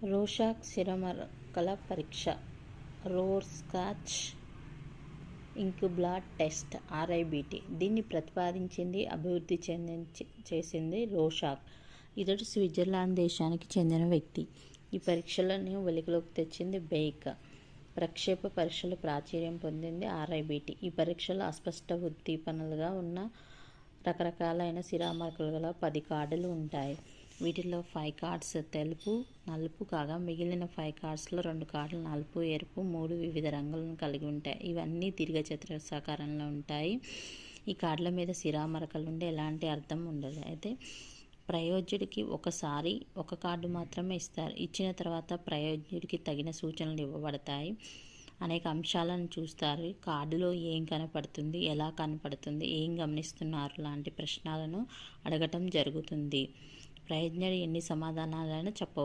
Rorschach సిరమరకల పరీక్ష, రోర్స్కాచ్ ఇంక్ blot test (RIBT). దీన్ని ప్రతిపాదించింది, అభివృద్ధి చేసింది రోషాక్. ఇతడు స్విట్జర్లాండ్ దేశానికి చెందిన వ్యక్తి. ఈ పరీక్షలను వెలుగులోకి తెచ్చింది బెయిక్. ప్రక్షేప పరీక్షలు ప్రాచుర్యం పొందింది RIBT. ఈ పరీక్షలో అస్పష్ట ఉద్దీపనలుగా ఉన్న రకరకాలైన సిరామరకలు గల 10 కార్డులు ఉంటాయి. వీటిలో 5 కార్డ్స్ తెలుపు, నలుపు కాగా మిగిలిన 5 కార్డ్స్లో 2 కార్డులు నలుపు, ఎరుపు, 3 వివిధ రంగులను కలిగి ఉంటాయి. ఇవన్నీ దీర్ఘచతురస్రాకారంలో ఉంటాయి. ఈ కార్డుల మీద సిరామరకలుండి ఎలాంటి అర్థం ఉండదు. అయితే ప్రయోజ్యుడికి ఒకసారి ఒక కార్డు మాత్రమే ఇస్తారు. ఇచ్చిన తర్వాత ప్రయోజ్యుడికి తగిన సూచనలు ఇవ్వబడతాయి. అనేక అంశాలను చూస్తారు. కార్డులో ఏం కనపడుతుంది, ఎలా కనపడుతుంది, ఏం గమనిస్తున్నారు లాంటి ప్రశ్నలను అడగటం జరుగుతుంది. ప్రయోజ్యుడు ఎన్ని సమాధానాలైనా చెప్పవచ్చు.